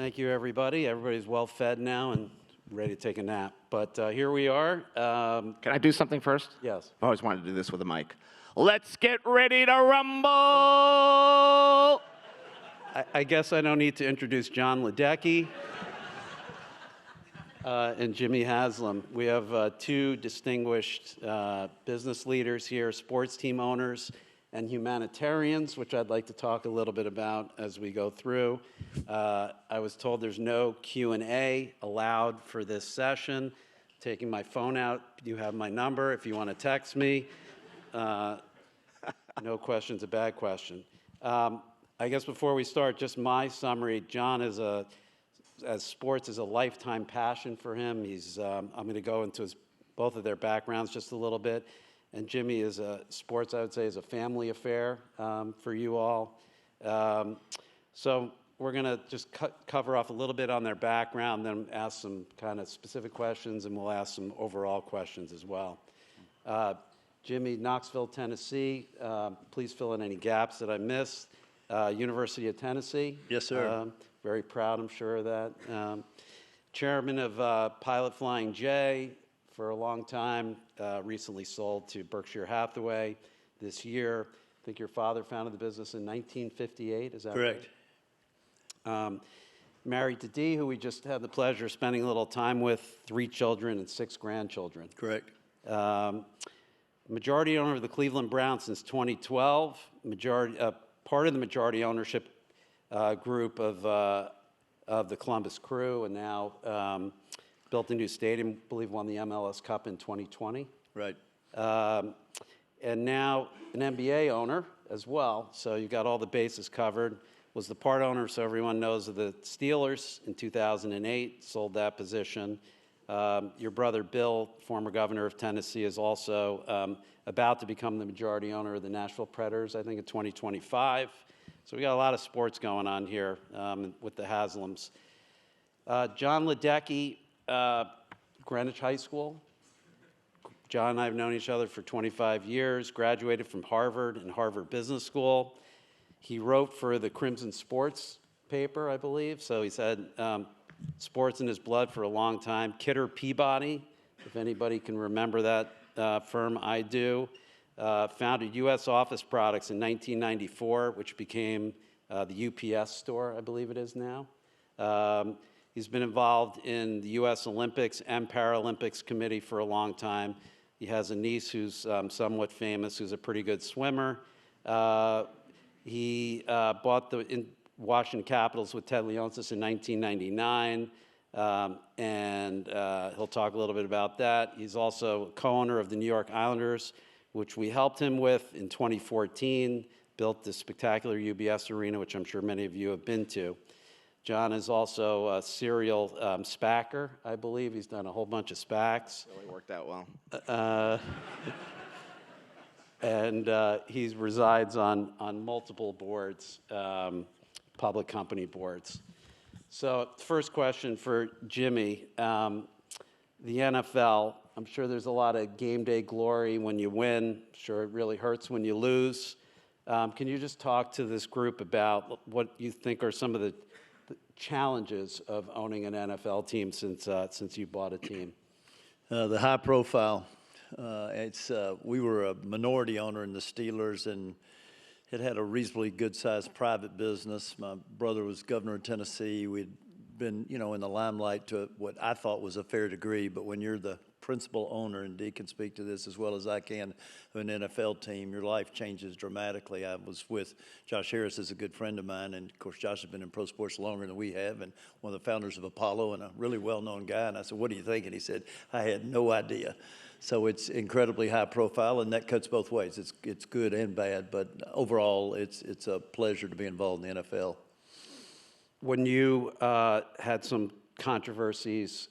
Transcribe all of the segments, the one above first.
Thank you, everybody. Everybody's well fed now and ready to take a nap. But here we are. Can I do something first? Yes. I've always wanted to do this with a mic. Let's get ready to rumble! I guess I don't need to introduce Jon Ledecky and Jimmy Haslam. We have two distinguished business leaders here, sports team owners and humanitarians, which I'd like to talk a little bit about as we go through. I was told there's no Q&A allowed for this session. Taking my phone out, you have my number if you want to text me. No question's a bad question. I guess before we start, just my summary. Jon is as sports is a lifetime passion for him. I'm going to go into both of their backgrounds just a little bit. And Jimmy is sports, I would say, is a family affair for you all. So we're going to just cover off a little bit on their background, then ask some kind of specific questions, and we'll ask some overall questions as well. Jimmy, Knoxville, Tennessee. Please fill in any gaps that I missed. University of Tennessee. Yes, sir. Very proud, I'm sure of that. Chairman of Pilot Flying J for a long time, recently sold to Berkshire Hathaway this year. I think your father founded the business in 1958, is that Correct. Right? Married to Dee, who we just had the pleasure of spending a little time with, 3 children and 6 grandchildren. Correct. Majority owner of the Cleveland Browns since 2012. Part of the majority ownership group of the Columbus Crew, and now built a new stadium, I believe won the MLS Cup in 2020. Right. And now an NBA owner as well, so you got all the bases covered. Was the part owner, so everyone knows, of the Steelers in 2008, sold that position. Your brother Bill, former governor of Tennessee, is also about to become the majority owner of the Nashville Predators, I think in 2025. So we got a lot of sports going on here with the Haslams. Jon Ledecky, Greenwich High School. Jon and I have known each other for 25 years, graduated from Harvard and Harvard Business School. He wrote for the Crimson Sports paper, I believe, so he's had sports in his blood for a long time. Kidder Peabody, if anybody can remember that firm, I do. Founded U.S. Office Products in 1994, which became the UPS store, I believe it is now. He's been involved in the U.S. Olympics and Paralympics Committee for a long time. He has a niece who's somewhat famous, who's a pretty good swimmer. He bought the Washington Capitals with Ted Leonsis in 1999, and he'll talk a little bit about that. He's also co-owner of the New York Islanders, which we helped him with in 2014, built the spectacular UBS Arena, which I'm sure many of you have been to. Jon is also a serial SPACer, I believe. He's done a whole bunch of SPACs. Really worked out well. And he resides on multiple boards, public company boards. So first question for Jimmy. The NFL, I'm sure there's a lot of game day glory when you win. I'm sure it really hurts when you lose. Can you just talk to this group about what you think are some of the challenges of owning an NFL team since you bought a team? The high profile. We were a minority owner in the Steelers and had a reasonably good-sized private business. My brother was governor of Tennessee. We'd been, in the limelight to what I thought was a fair degree, but when you're the principal owner, and Dee can speak to this as well as I can, of an NFL team, your life changes dramatically. I was with Josh Harris, is a good friend of mine, and of course Josh has been in pro sports longer than we have, and one of the founders of Apollo, and a really well-known guy. And I said, "What do you think?" And he said, "I had no idea." So it's incredibly high profile, and that cuts both ways. It's good and bad, but overall, it's a pleasure to be involved in the NFL. When you had some controversies,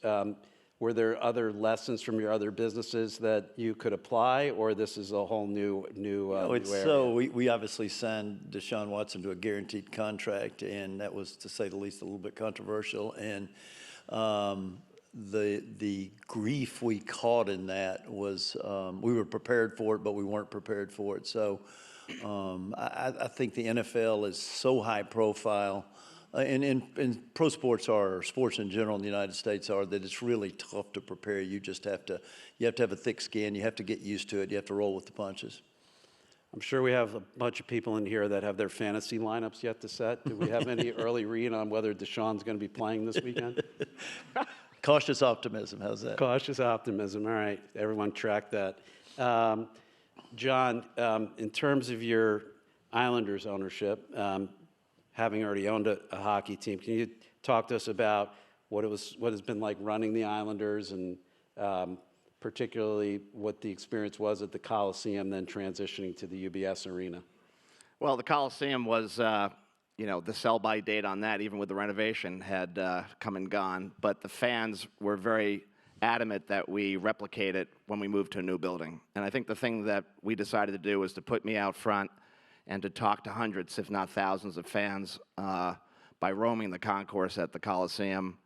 were there other lessons from your other businesses that you could apply, or this is a whole new area? So we obviously signed Deshaun Watson to a guaranteed contract, and that was, to say the least, a little bit controversial. And the grief we caught in that was we were prepared for it, but we weren't prepared for it. So I think the NFL is so high profile. And pro sports or sports in general in the United States are that it's really tough to prepare. You have to have a thick skin. You have to get used to it. You have to roll with the punches. I'm sure we have a bunch of people in here that have their fantasy lineups yet to set. Do we have any early read on whether Deshaun's going to be playing this weekend? Cautious optimism. How's that? Cautious optimism. All right, everyone track that. Jon, in terms of your Islanders ownership, having already owned a hockey team, can you talk to us about what has been like running the Islanders, and particularly what the experience was at the Coliseum, then transitioning to the UBS Arena? Well, the Coliseum was, the sell-by date on that, even with the renovation, had come and gone. But the fans were very adamant that we replicate it when we moved to a new building. And I think the thing that we decided to do was to put me out front and to talk to hundreds, if not thousands, of fans by roaming the concourse at the Coliseum,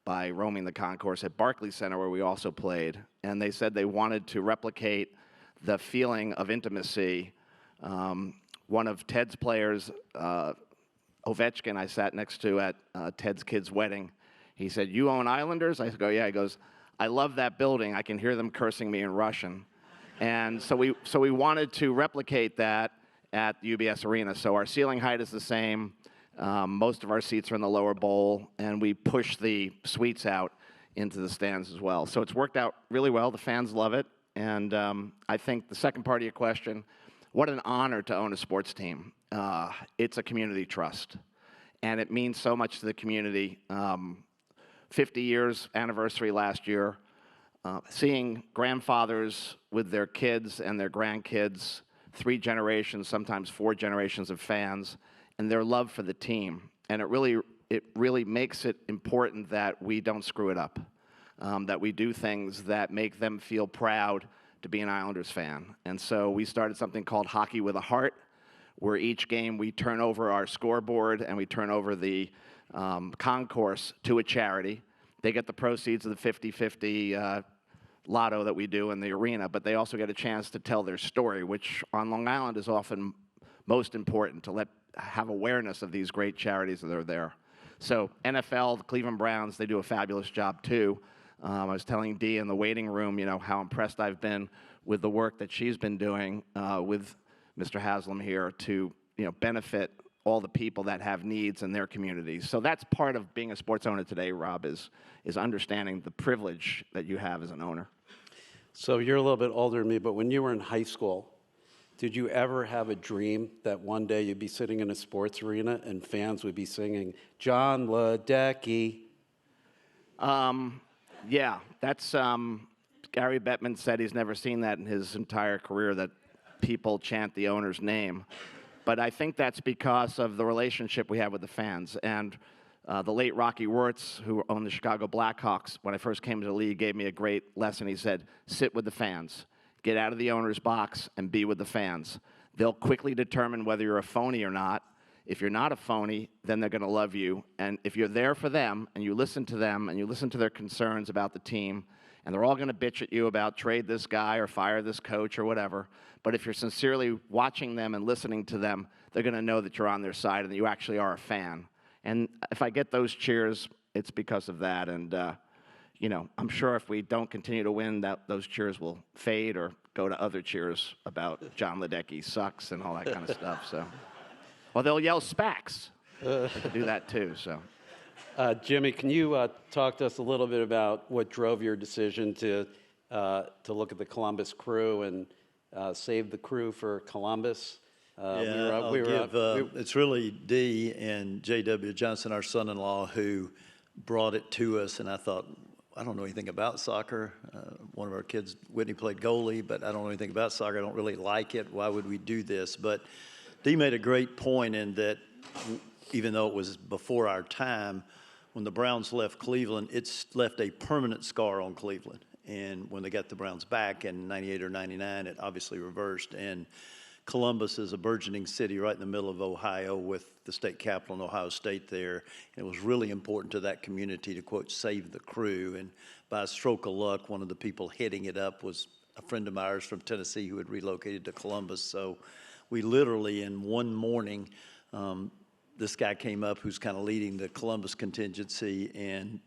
by roaming the concourse at Barclays Center, where we also played. And they said they wanted to replicate the feeling of intimacy. One of Ted's players, Ovechkin, I sat next to at Ted's kid's wedding. He said, "You own Islanders?" I go, "Yeah." He goes, "I love that building. I can hear them cursing me in Russian." And so we wanted to replicate that at the UBS Arena. So our ceiling height is the same. Most of our seats are in the lower bowl, and we push the suites out into the stands as well. So it's worked out really well. The fans love it. And I think the second part of your question, what an honor to own a sports team. It's a community trust, and it means so much to the community. 50 years anniversary last year, seeing grandfathers with their kids and their grandkids, 3 generations, sometimes 4 generations of fans, and their love for the team. And it really makes it important that we don't screw it up, that we do things that make them feel proud to be an Islanders fan. And so we started something called Hockey with a Heart, where each game we turn over our scoreboard and we turn over the concourse to a charity. They get the proceeds of the 50-50 lotto that we do in the arena, but they also get a chance to tell their story, which on Long Island is often most important, to have awareness of these great charities that are there. So NFL, the Cleveland Browns, they do a fabulous job too. I was telling Dee in the waiting room, how impressed I've been with the work that she's been doing with Mr. Haslam here to, benefit all the people that have needs in their communities. So that's part of being a sports owner today, Rob, is understanding the privilege that you have as an owner. So you're a little bit older than me, but when you were in high school, did you ever have a dream that one day you'd be sitting in a sports arena and fans would be singing, "Jon Ledecky"? Yeah, that's, Gary Bettman said he's never seen that in his entire career, that people chant the owner's name. But I think that's because of the relationship we have with the fans. And the late Rocky Wirtz, who owned the Chicago Blackhawks, when I first came to the league, gave me a great lesson. He said, sit with the fans. Get out of the owner's box and be with the fans. They'll quickly determine whether you're a phony or not. If you're not a phony, then they're going to love you. And if you're there for them and you listen to them and you listen to their concerns about the team, and they're all going to bitch at you about trade this guy or fire this coach or whatever, but if you're sincerely watching them and listening to them, they're going to know that you're on their side and that you actually are a fan. And if I get those cheers, it's because of that. And, I'm sure if we don't continue to win, those cheers will fade or go to other cheers about Jon Ledecky sucks and all that kind of stuff. So, well, they'll yell Spax. They can do that too. So, Jimmy, can you talk to us a little bit about what drove your decision to look at the Columbus Crew and save the crew for Columbus? It's really Dee and J.W. Johnson, our son-in-law, who brought it to us, and I thought, I don't know anything about soccer. One of our kids, Whitney, played goalie, but I don't know anything about soccer. I don't really like it. Why would we do this? But Dee made a great point in that even though it was before our time, when the Browns left Cleveland, it's left a permanent scar on Cleveland. And when they got the Browns back in 98 or 99, it obviously reversed. And Columbus is a burgeoning city right in the middle of Ohio with the state capital in Ohio State there. And it was really important to that community to, quote, save the crew. And by a stroke of luck, one of the people heading it up was a friend of ours from Tennessee who had relocated to Columbus. So we literally, in one morning, this guy came up who's kind of leading the Columbus contingency, and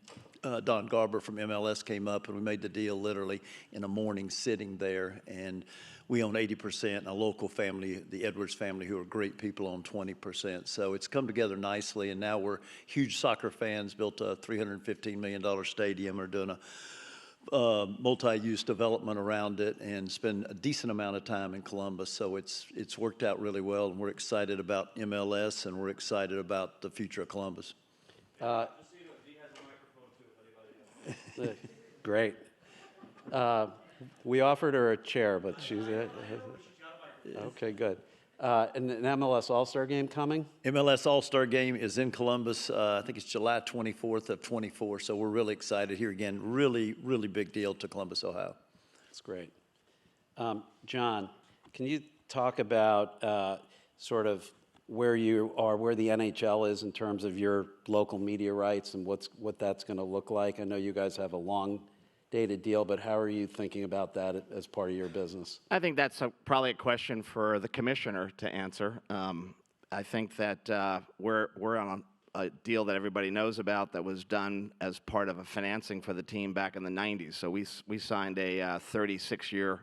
Don Garber from MLS came up, and we made the deal literally in a morning sitting there. And we own 80%, and a local family, the Edwards family, who are great people, own 20%. So it's come together nicely, and now we're huge soccer fans, built a $315 million stadium, are doing a multi-use development around it, and spend a decent amount of time in Columbus. So it's worked out really well, and we're excited about MLS, and we're excited about the future of Columbus. Great. We offered her a chair, but she's okay. Good. And an MLS All-Star game coming? MLS All-Star Game is in Columbus. I think it's July 24th of 24. So we're really excited here again. Really, really big deal to Columbus, Ohio. That's great. John, can you talk about sort of where you are, where the NHL is in terms of your local media rights and what that's going to look like? I know you guys have a long-dated deal, but how are you thinking about that as part of your business? I think that's probably a question for the commissioner to answer. I think that we're on a deal that everybody knows about that was done as part of a financing for the team back in the 90s. So we signed a 36-year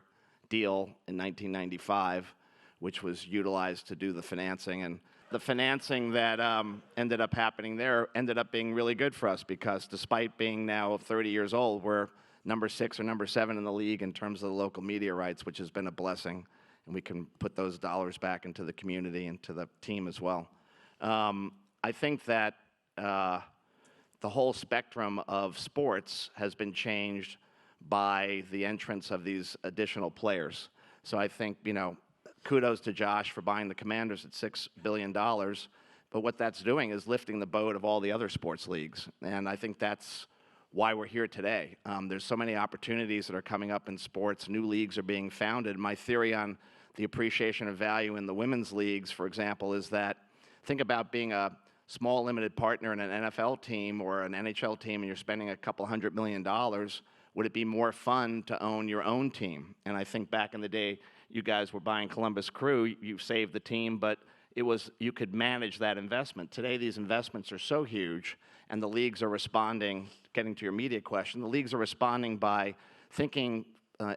deal in 1995, which was utilized to do the financing. And the financing that ended up happening there ended up being really good for us, because despite being now 30 years old, we're number 6 or number 7 in the league in terms of the local media rights, which has been a blessing. And we can put those dollars back into the community and to the team as well. I think that the whole spectrum of sports has been changed by the entrance of these additional players. So I think, kudos to Josh for buying the Commanders at $6 billion. But what that's doing is lifting the boat of all the other sports leagues. And I think that's why we're here today. There's so many opportunities that are coming up in sports. New leagues are being founded. My theory on the appreciation of value in the women's leagues, for example, is that think about being a small limited partner in an NFL team or an NHL team, and you're spending a couple $100 million. Would it be more fun to own your own team? And I think back in the day, you guys were buying Columbus Crew. You saved the team, but you could manage that investment. Today, these investments are so huge, and the leagues are responding. Getting to your media question, the leagues are responding by thinking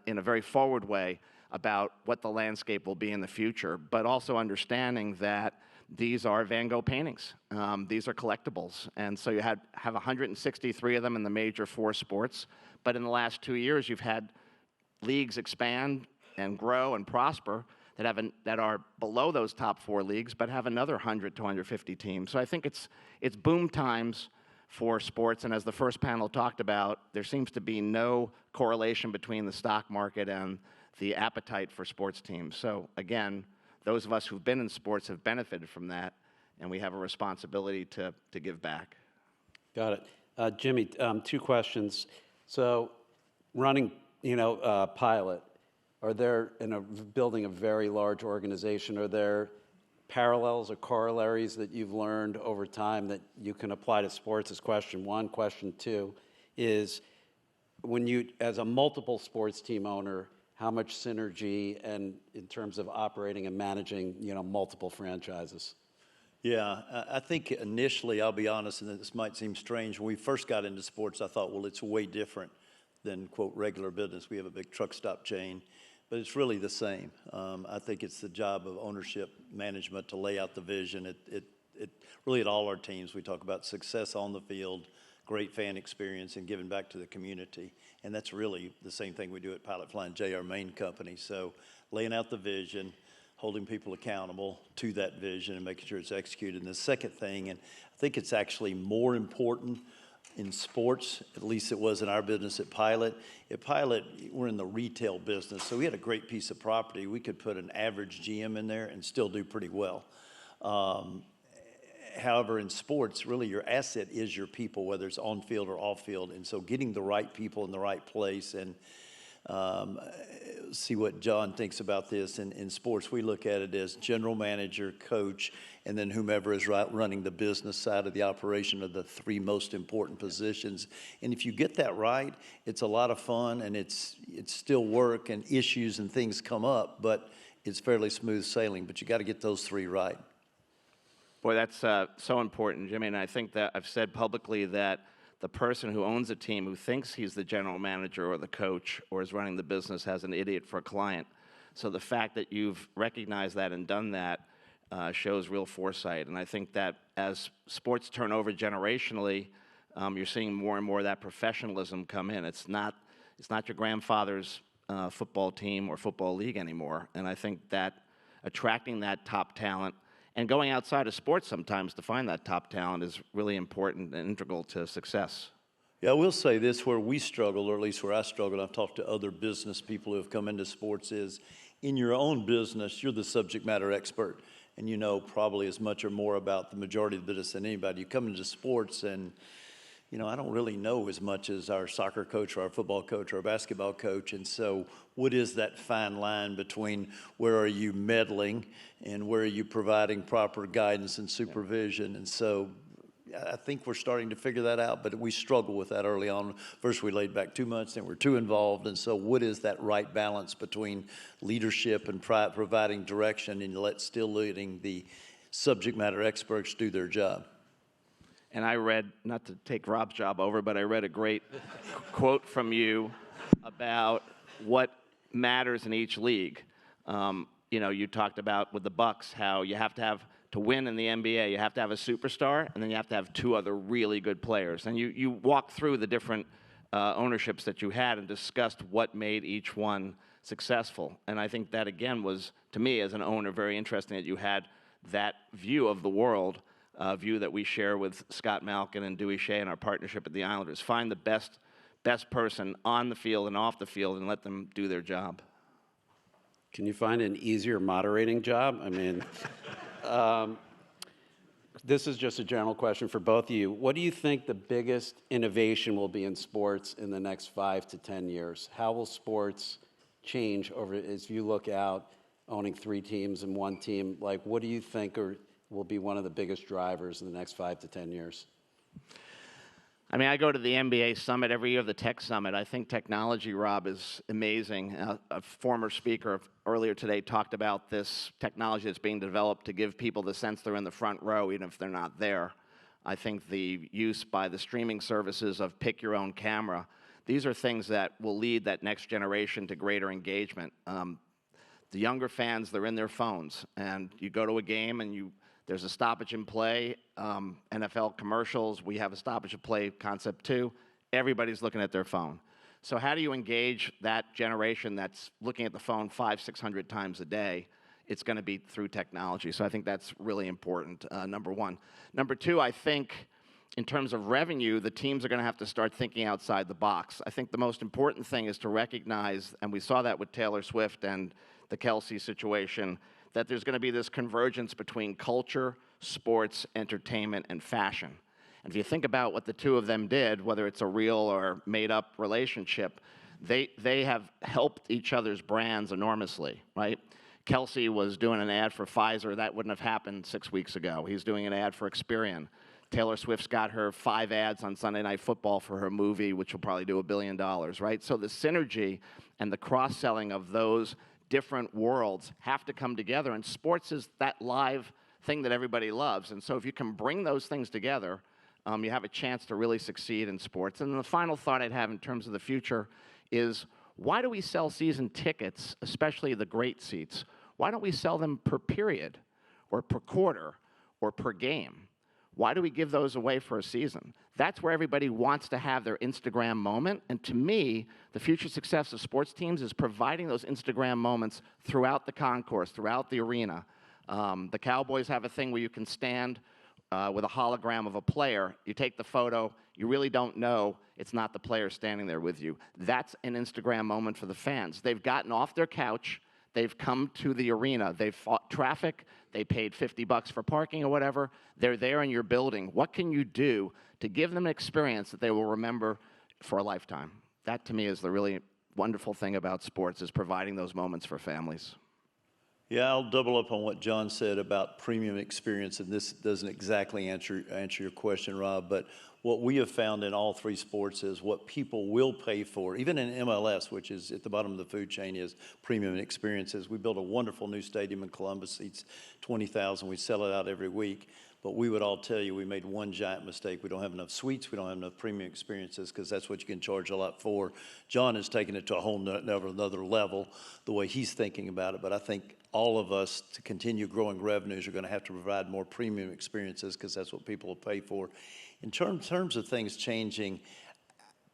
in a very forward way about what the landscape will be in the future, but also understanding that these are Van Gogh paintings. These are collectibles. And so you have 163 of them in the major 4 sports. But in the last 2 years, you've had leagues expand and grow and prosper that are below those top 4 leagues, but have another 100 to 150 teams. So I think it's boom times for sports. And as the first panel talked about, there seems to be no correlation between the stock market and the appetite for sports teams. So again, those of us who've been in sports have benefited from that, and we have a responsibility to give back. Got it. Jimmy, 2 questions. So running, Pilot, are there, building a very large organization, are there parallels or corollaries that you've learned over time that you can apply to sports? Is question 1. Question 2 is, when you, as a multiple sports team owner, how much synergy and in terms of operating and managing, multiple franchises? Yeah, I think initially, I'll be honest, and this might seem strange, when we first got into sports, I thought, well, it's way different than, quote, regular business. We have a big truck stop chain, but it's really the same. I think it's the job of ownership management to lay out the vision. It really, at all our teams, we talk about success on the field, great fan experience, and giving back to the community. And that's really the same thing we do at Pilot Flying J, our main company. So laying out the vision, holding people accountable to that vision, and making sure it's executed. And the second thing, and I think it's actually more important in sports, at least it was in our business at Pilot. At Pilot, we're in the retail business, so we had a great piece of property. We could put an average GM in there and still do pretty well. However, in sports, really your asset is your people, whether it's on field or off field. And so getting the right people in the right place, and see what John thinks about this. In sports, we look at it as general manager, coach, and then whomever is running the business side of the operation are the 3 most important positions. And if you get that right, it's a lot of fun, and it's still work, and issues and things come up, but it's fairly smooth sailing. But you got to get those 3 right. Boy, that's so important, Jimmy. And I think that I've said publicly that the person who owns a team who thinks he's the general manager or the coach or is running the business has an idiot for a client. So the fact that you've recognized that and done that shows real foresight. And I think that as sports turn over generationally, you're seeing more and more of that professionalism come in. It's not your grandfather's football team or football league anymore. And I think that attracting that top talent and going outside of sports sometimes to find that top talent is really important and integral to success. Yeah, I will say this, where we struggle, or at least where I struggle, I've talked to other business people who have come into sports, is in your own business, you're the subject matter expert, and you know probably as much or more about the majority of the business than anybody. You come into sports and, you know, I don't really know as much as our soccer coach or our football coach or our basketball coach, and so what is that fine line between where are you meddling and where are you providing proper guidance and supervision? And so I think we're starting to figure that out, but we struggle with that early on. First, we laid back too much, then we're too involved. And so what is that right balance between leadership and providing direction and still letting the subject matter experts do their job? And I read, not to take Rob's job over, but I read a great quote from you about what matters in each league. You know, you talked about with the Bucks how you have to win in the NBA, you have to have a superstar, and then you have to have two other really good players. And you walked through the different ownerships that you had and discussed what made each one successful. And I think that, again, was, to me, as an owner, very interesting that you had that view of the world, view that we share with Scott Malkin and Dewey Shea in our partnership at the Islanders. Find the best person on the field and off the field and let them do their job. Can you find an easier moderating job? I mean, this is just a general question for both of you. What do you think the biggest innovation will be in sports in the next 5 to 10 years? How will sports change over as you look out, owning 3 teams and 1 team? Like, what do you think will be one of the biggest drivers in the next 5 to 10 years? I mean, I go to the NBA Summit every year, the Tech Summit. I think technology, Rob, is amazing. A former speaker earlier today talked about this technology that's being developed to give people the sense they're in the front row, even if they're not there. I think the use by the streaming services of pick your own camera, these are things that will lead that next generation to greater engagement. The younger fans, they're in their phones, and you go to a game and there's a stoppage in play, NFL commercials, we have a stoppage in play concept too. Everybody's looking at their phone. So how do you engage that generation that's looking at the phone 500-600 times a day? It's going to be through technology. So I think that's really important, number one. Number two, I think in terms of revenue, the teams are going to have to start thinking outside the box. I think the most important thing is to recognize, and we saw that with Taylor Swift and the Kelsey situation, that there's going to be this convergence between culture, sports, entertainment, and fashion. And if you think about what the two of them did, whether it's a real or made-up relationship, they have helped each other's brands enormously, right? Kelsey was doing an ad for Pfizer. That wouldn't have happened 6 weeks ago. He's doing an ad for Experian. Taylor Swift's got her 5 ads on Sunday Night Football for her movie, which will probably do $1 billion, right? So the synergy and the cross-selling of those different worlds have to come together, and sports is that live thing that everybody loves. And so if you can bring those things together, you have a chance to really succeed in sports. And then the final thought I'd have in terms of the future is, why do we sell season tickets, especially the great seats? Why don't we sell them per period or per quarter or per game? Why do we give those away for a season? That's where everybody wants to have their Instagram moment. And to me, the future success of sports teams is providing those Instagram moments throughout the concourse, throughout the arena. The Cowboys have a thing where you can stand with a hologram of a player. You take the photo. You really don't know it's not the player standing there with you. That's an Instagram moment for the fans. They've gotten off their couch. They've come to the arena. They've fought traffic. They paid $50 for parking or whatever. They're there in your building. What can you do to give them an experience that they will remember for a lifetime? That, to me, is the really wonderful thing about sports, is providing those moments for families. Yeah, I'll double up on what John said about premium experience, and this doesn't exactly answer your question, Rob, but what we have found in all 3 sports is what people will pay for, even in MLS, which is at the bottom of the food chain, is premium experiences. We built a wonderful new stadium in Columbus, seats 20,000. We sell it out every week. But we would all tell you we made one giant mistake. We don't have enough suites. We don't have enough premium experiences because that's what you can charge a lot for. John has taken it to a whole another level, the way he's thinking about it. But I think all of us, to continue growing revenues, are going to have to provide more premium experiences because that's what people will pay for. In terms of things changing,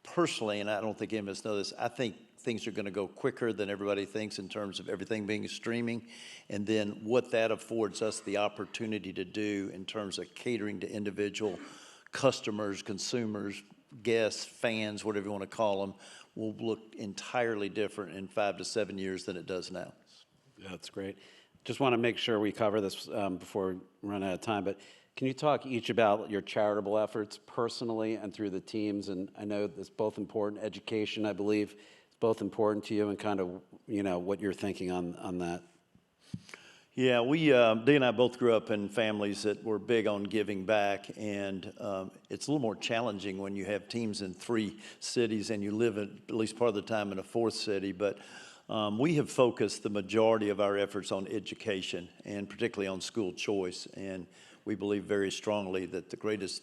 personally, and I don't think any of us know this, I think things are going to go quicker than everybody thinks in terms of everything being streaming. And then what that affords us the opportunity to do in terms of catering to individual customers, consumers, guests, fans, whatever you want to call them, will look entirely different in 5 to 7 years than it does now. Yeah, that's great. Just want to make sure we cover this before we run out of time, but can you talk each about your charitable efforts personally and through the teams? And I know it's both important. Education, I believe, is both important to you, and kind of, what you're thinking on that. Yeah, Dee and I both grew up in families that were big on giving back, and it's a little more challenging when you have teams in 3 cities and you live at least part of the time in a 4th city. But we have focused the majority of our efforts on education, and particularly on school choice. And we believe very strongly that the greatest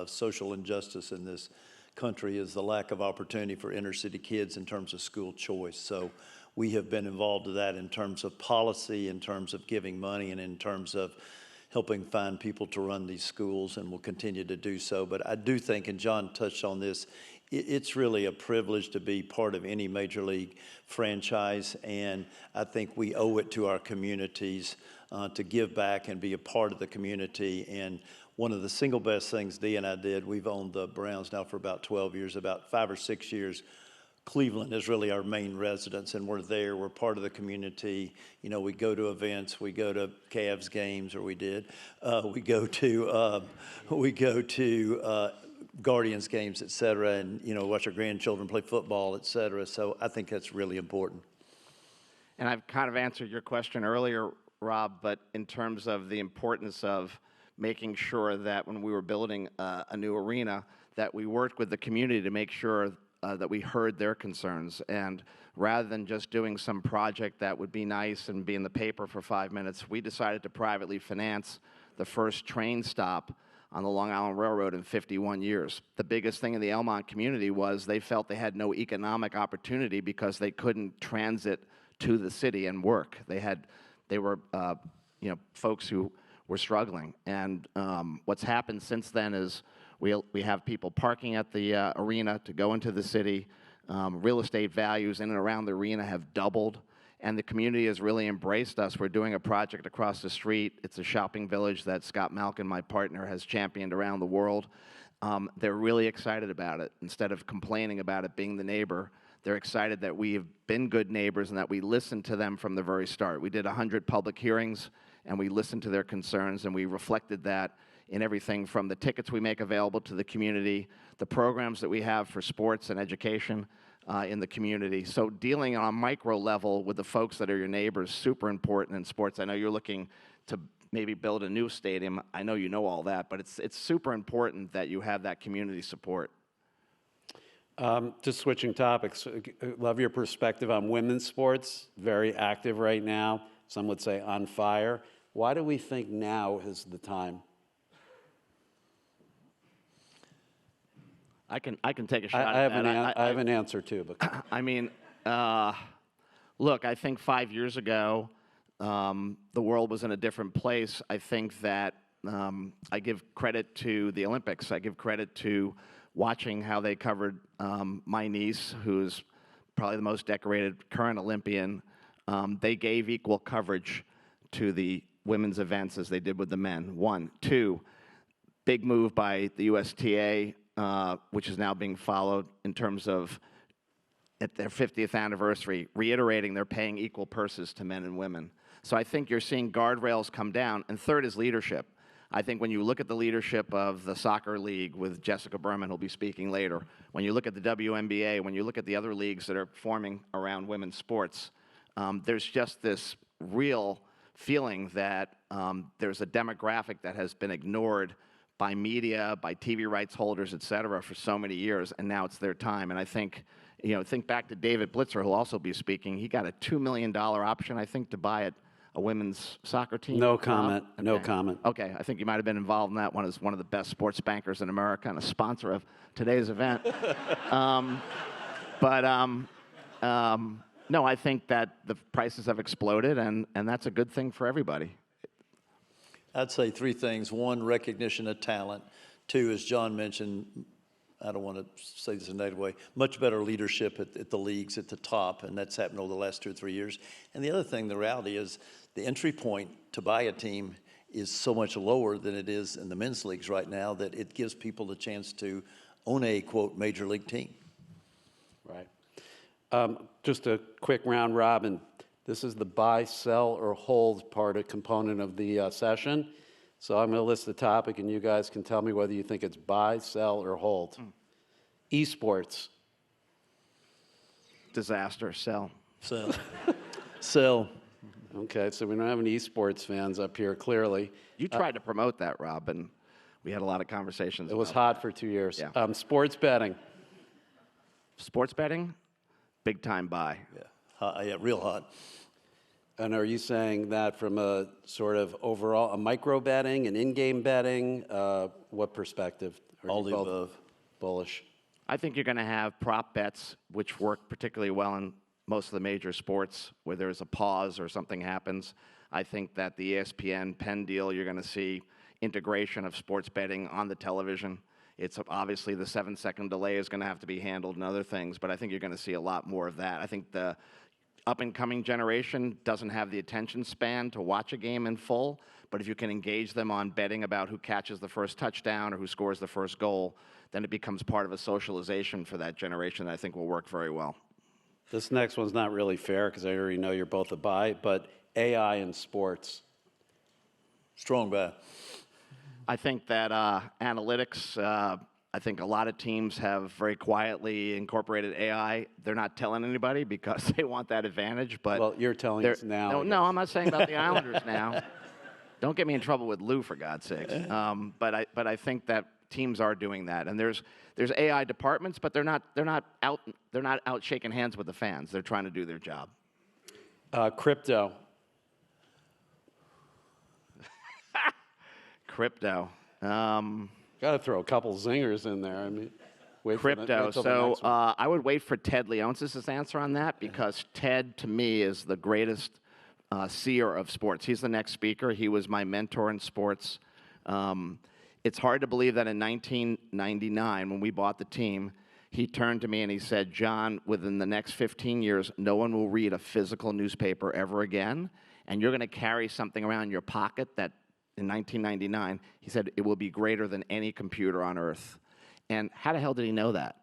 social injustice in this country is the lack of opportunity for inner city kids in terms of school choice. So we have been involved in that in terms of policy, in terms of giving money, and in terms of helping find people to run these schools, and will continue to do so. But I do think, and John touched on this, it's really a privilege to be part of any major league franchise, and I think we owe it to our communities to give back and be a part of the community. And one of the single best things Dee and I did, we've owned the Browns now for about 12 years, about 5 or 6 years. Cleveland is really our main residence, and we're there. We're part of the community. We go to events. We go to Cavs games, or we did. We go to Guardians games, et cetera, and watch our grandchildren play football, et cetera. So I think that's really important. And I've kind of answered your question earlier, Rob, but in terms of the importance of making sure that when we were building a new arena, that we worked with the community to make sure that we heard their concerns. And rather than just doing some project that would be nice and be in the paper for 5 minutes, we decided to privately finance the first train stop on the Long Island Railroad in 51 years. The biggest thing in the Elmont community was they felt they had no economic opportunity because they couldn't transit to the city and work. They were folks who were struggling. And what's happened since then is we have people parking at the arena to go into the city. Real estate values in and around the arena have doubled, and the community has really embraced us. We're doing a project across the street. It's a shopping village that Scott Malkin, my partner, has championed around the world. They're really excited about it. Instead of complaining about it being the neighbor, they're excited that we have been good neighbors and that we listened to them from the very start. We did 100 public hearings, and we listened to their concerns, and we reflected that in everything from the tickets we make available to the community, the programs that we have for sports and education in the community. So dealing on a micro level with the folks that are your neighbors, super important in sports. I know you're looking to maybe build a new stadium. I know you know all that, but it's super important that you have that community support. Just switching topics, love your perspective on women's sports. Very active right now. Some would say on fire. Why do we think now is the time? I can take a shot I at have that. I have an answer too, but I mean, look, I think 5 years ago, the world was in a different place. I think that I give credit to the Olympics. I give credit to watching how they covered my niece, who's probably the most decorated current Olympian. They gave equal coverage to the women's events as they did with the men. 1. 2, big move by the USTA, which is now being followed in terms of at their 50th anniversary, reiterating they're paying equal purses to men and women. So I think you're seeing guardrails come down. And 3rd is leadership. I think when you look at the leadership of the soccer league with Jessica Berman, who'll be speaking later, when you look at the WNBA, when you look at the other leagues that are forming around women's sports, there's just this real feeling that there's a demographic that has been ignored by media, by TV rights holders, et cetera, for so many years, and now it's their time. And I think, think back to David Blitzer, who'll also be speaking. He got a $2 million option, I think, to buy a a women's soccer team? No Rob? comment. No Okay. comment. Okay, I think you might have been involved in that one as one of the best sports bankers in America and a sponsor of today's event. No, I think that the prices have exploded, and that's a good thing for everybody. I'd say three things. One, recognition of talent. Two, as John mentioned, I don't want to say this in a negative way, much better leadership at the leagues at the top, and that's happened over the last 2 or 3 years. And the other thing, the reality is the entry point to buy a team is so much lower than it is in the men's leagues right now that it gives people the chance to own a, quote, major league team. Right. Just a quick round robin. This is the buy, sell, or hold component of the session. So I'm going to list the topic, and you guys can tell me whether you think it's buy, sell, or hold. Esports. Disaster, sell. So, sell. Okay, so we don't have any esports fans up here, clearly. You tried to promote that, Rob, and we had a lot of conversations. It was about hot for 2 years. Yeah. Sports betting. sports betting. Big time buy. Yeah, real hot. And are you saying that from a sort of overall, a micro betting, an in-game betting? What perspective? Are All you the both above. Bullish. I think you're going to have prop bets, which work particularly well in most of the major sports, where there's a pause or something happens. I think that the ESPN Penn deal, you're going to see integration of sports betting on the television. It's obviously the 7-second delay is going to have to be handled and other things, but I think you're going to see a lot more of that. I think the up-and-coming generation doesn't have the attention span to watch a game in full, but if you can engage them on betting about who catches the first touchdown or who scores the first goal, then it becomes part of a socialization for that generation that I think will work very well. This next one's not really fair because I already know you're both a buy, but AI in sports. Strong buy. I think that analytics, I think a lot of teams have very quietly incorporated AI. They're not telling anybody because they want that advantage. But Well, you're telling us now. No, I no, guess. I'm not saying about the Islanders now. Don't get me in trouble with Lou, for God's sakes. But I think that teams are doing that, and there's AI departments, but they're not out shaking hands with the fans. They're trying to do their job. Crypto. Crypto. Got to throw a couple zingers in there. I mean, wait for the- Crypto. wait till the So next one. I would wait for Ted Leonsis' answer on that because Ted, to me, is the greatest seer of sports. He's the next speaker. He was my mentor in sports. It's hard to believe that in 1999, when we bought the team, he turned to me and he said, "John, within the next 15 years, no one will read a physical newspaper ever again, and you're going to carry something around in your pocket that in 1999, he said, it will be greater than any computer on earth." And how the hell did he know that?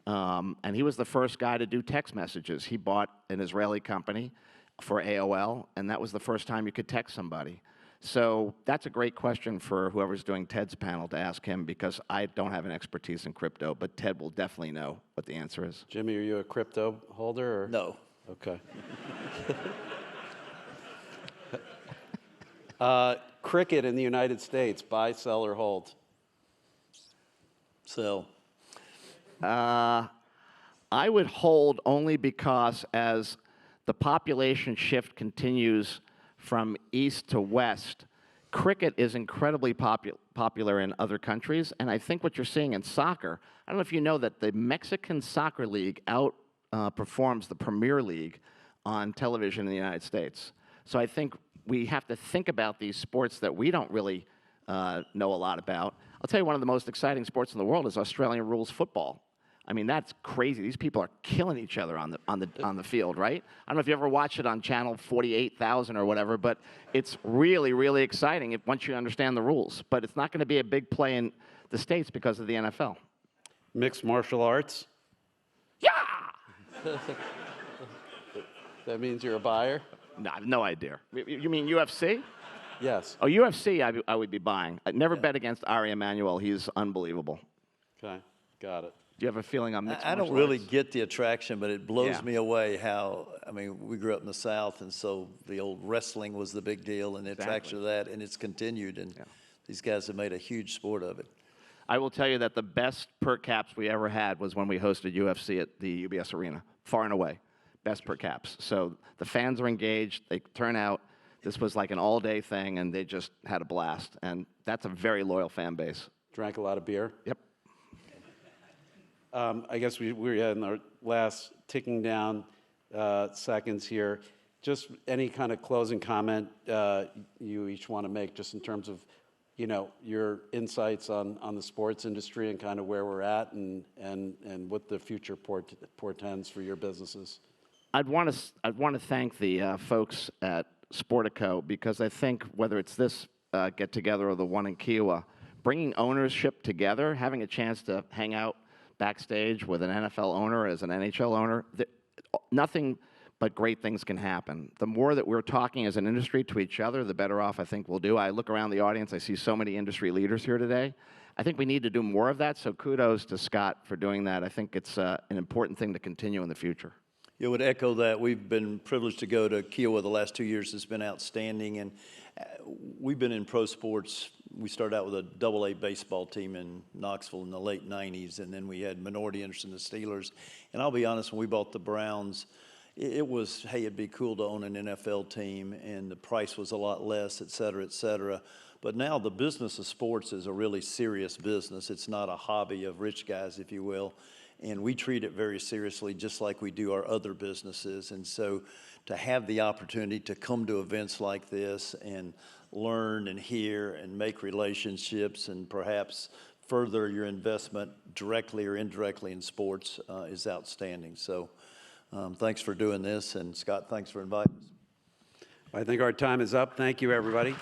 And he was the first guy to do text messages. He bought an Israeli company for AOL, and that was the first time you could text somebody. So that's a great question for whoever's doing Ted's panel to ask him, because I don't have an expertise in crypto, but Ted will definitely know what the answer is. Jimmy, are you a crypto holder? Or? No. Okay. Cricket in the United States, buy, sell, or hold? Sell. I would hold only because as the population shift continues from east to west, cricket is incredibly popular in other countries. And I think what you're seeing in soccer, I don't know if you know that the Mexican Soccer League outperforms the Premier League on television in the United States. So I think we have to think about these sports that we don't really know a lot about. I'll tell you, one of the most exciting sports in the world is Australian rules football. I mean, that's crazy. These people are killing each other on the field, right? I don't know if you ever watched it on channel 48,000 or whatever, but it's really, really exciting once you understand the rules. But it's not going to be a big play in the States because of the NFL. Mixed martial arts? Yeah! That means you're a buyer? No, I have no idea. You mean UFC? Yes. Oh, UFC, I would be buying. I'd never bet against Ari Emanuel. He's unbelievable. Okay, got it. Do you have a feeling on mixed I don't martial really arts? get the attraction, but it blows Yeah. me away how, I mean, we grew up in the South, and so the old wrestling was the big deal, and the attraction of that, and it's continued, and these guys have made a huge sport of it. I will tell you that the best per caps we ever had was when we hosted UFC at the UBS Arena, far and away. Best per caps. So the fans are engaged, they turn out, This was like an all-day thing, and they just had a blast. And that's a very loyal fan base. Drank a lot of beer. Yep. I guess we're in our last ticking down seconds here. Just any kind of closing comment you each want to make, just in terms of, your insights on the sports industry and kind of where we're at and what the future portends for your businesses. I'd want to thank the folks at Sportico, because I think whether it's this get-together or the one in Kiowa, bringing ownership together, having a chance to hang out backstage with an NFL owner as an NHL owner, nothing but great things can happen. The more that we're talking as an industry to each other, the better off I think we'll do. I look around the audience, I see so many industry leaders here today. I think we need to do more of that, so kudos to Scott for doing that. I think it's an important thing to continue in the future. Yeah, I would echo that. We've been privileged to go to Kiowa the last 2 years. It's been outstanding, and we've been in pro sports. We started out with a AA baseball team in Knoxville in the late 90s, and then we had minority interest in the Steelers. And I'll be honest, when we bought the Browns, it was, hey, it'd be cool to own an NFL team, and the price was a lot less, et cetera, et cetera. But now the business of sports is a really serious business. It's not a hobby of rich guys, if you will. And we treat it very seriously, just like we do our other businesses. And so to have the opportunity to come to events like this and learn and hear and make relationships and perhaps further your investment directly or indirectly in sports is outstanding. So thanks for doing this. And Scott, thanks for inviting us. I think our time is up. Thank you, everybody.